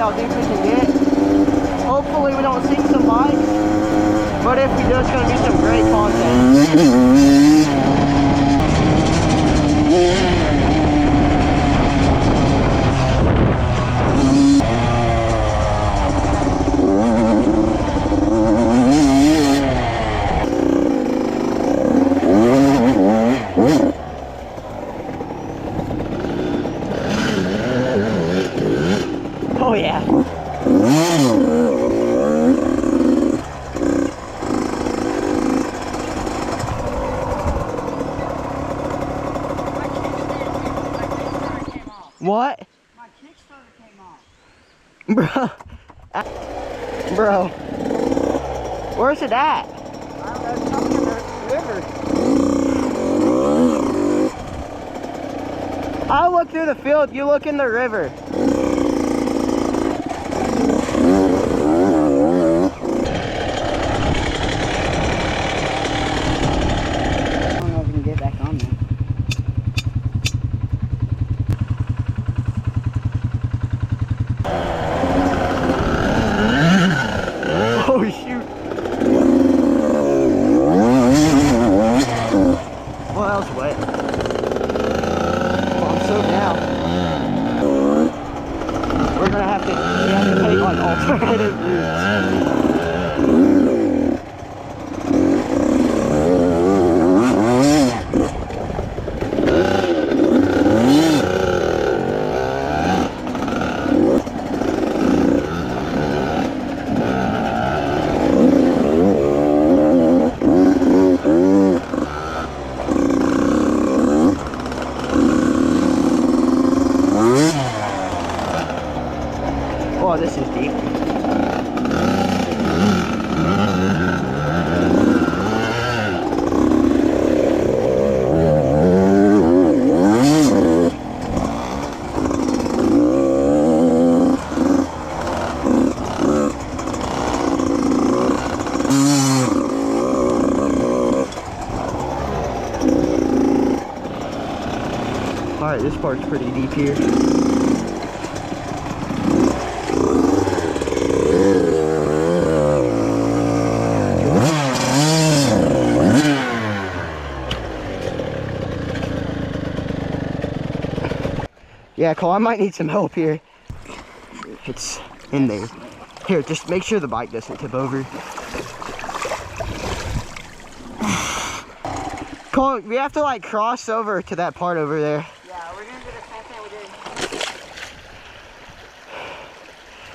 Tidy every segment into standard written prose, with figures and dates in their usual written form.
how deep we can get. Hopefully we don't sink some bikes, but if we do, it's going to be some great content. Oh yeah. What? My Kickstarter came off. Bro. Where's it at? I don't know, it's something in the river. I look through the field, you look in the river. I don't know if we can get back on there. Oh shoot. Well, that was wet. Well, I'm soaked now. We're gonna have to, take like alternative routes. Oh, this is deep. Alright, this part's pretty deep here. Yeah, Cole, I might need some help here. It's in there. Here, just make sure the bike doesn't tip over. Cole, we have to like cross over to that part over there. Yeah, we're gonna do the same thing we did.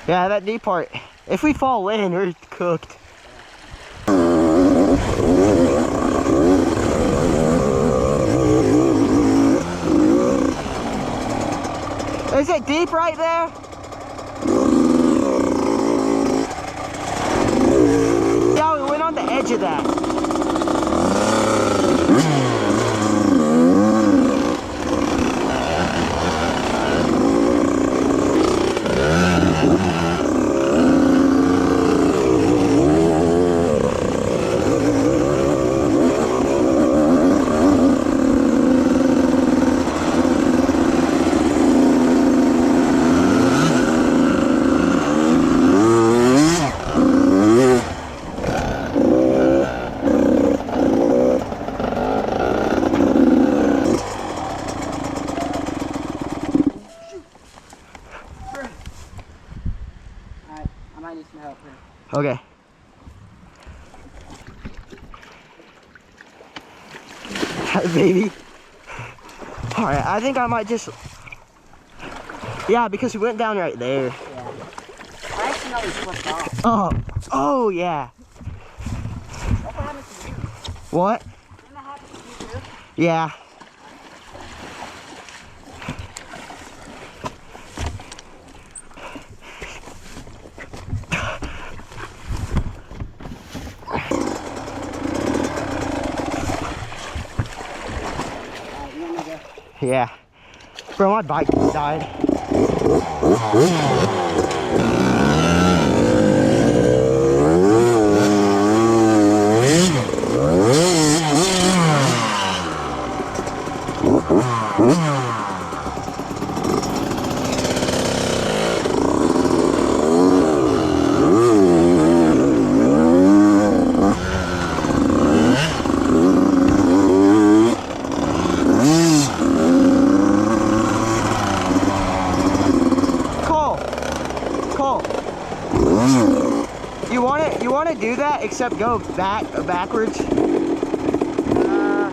Yeah, that deep part. If we fall in, we're cooked. Is it deep right there? Yeah, we went on the edge of that. Okay. Baby. Alright, I think I might just... Yeah, because we went down right there. Yeah. I accidentally slipped off. Oh yeah. What happened to you? What? Didn't that happen to you too? Yeah. Yeah. Bro, my bike just died. You want to do that, except go backwards. Yeah.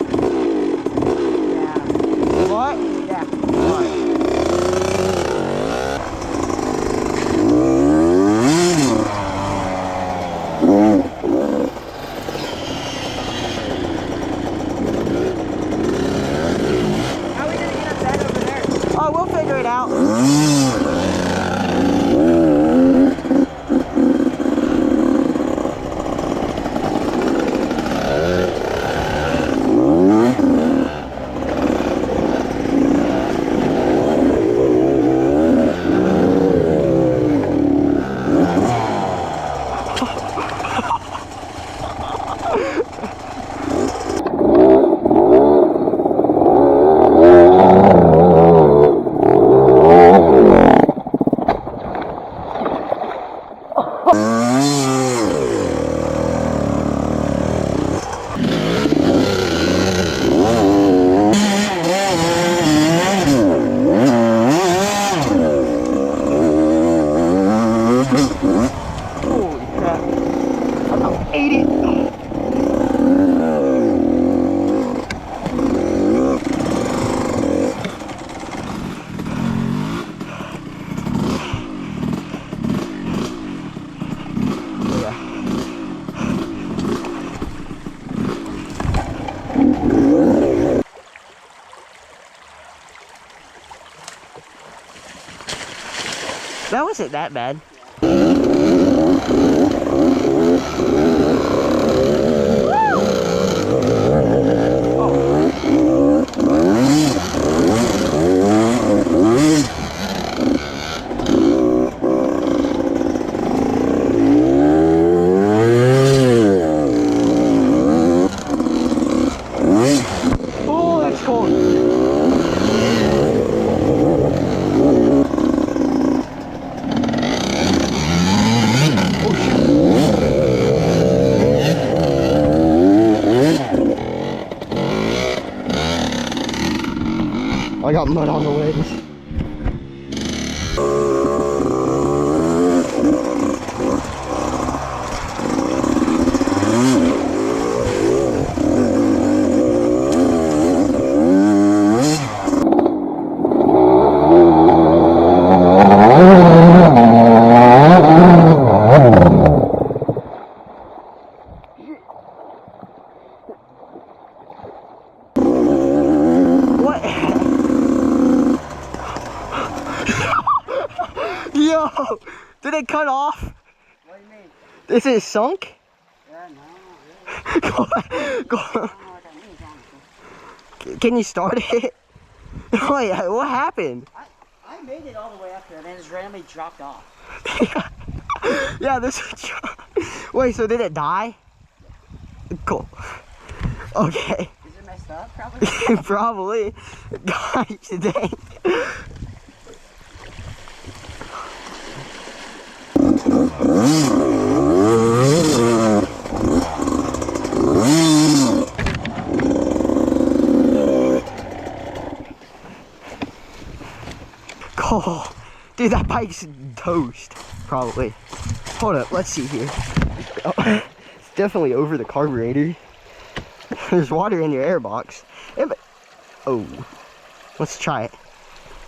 What? Yeah. What? How are we gonna get up that over there? Oh, we'll figure it out. Holy crap. I about ate it. That wasn't that bad. Oh, that's cold. I got mud on the legs. What? Yo, did it cut off? What do you mean? Is it sunk? Yeah, no, not really. Go, I don't go. know what that means, honestly. Can you start it? Wait, what happened? I made it all the way up here and then just randomly dropped off. Yeah, this. Wait, so did it die? Cool. Okay. Is it messed up? Probably. Probably. Gosh, dang. Cool. Dude, that bike's toast. Probably. Hold up, let's see here. Oh, it's definitely over the carburetor. There's water in your air box. Oh. Let's try it.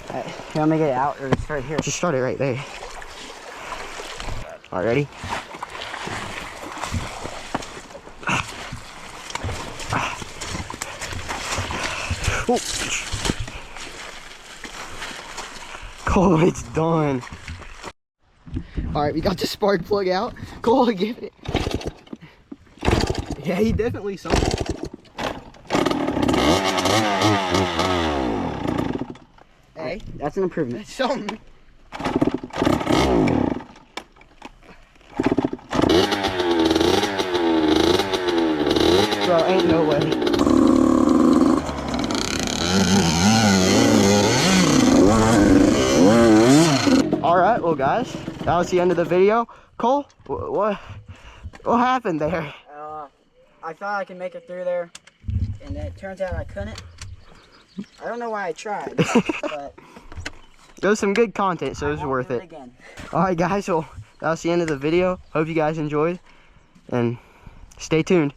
Alright, you want me to get it out or start here? Just start it right there. Alright, ready? Oh. Cole, it's done. Alright, we got the spark plug out. Cole, give it. Yeah, he definitely saw it. Hey, That's an improvement. that's something. Bro, ain't no way. Alright, well guys, that was the end of the video. Cole, what happened there? I thought I could make it through there, and it turns out I couldn't. I don't know why I tried, but It was some good content, so it was worth it. Again. Alright guys, well, That was the end of the video. Hope you guys enjoyed, and stay tuned.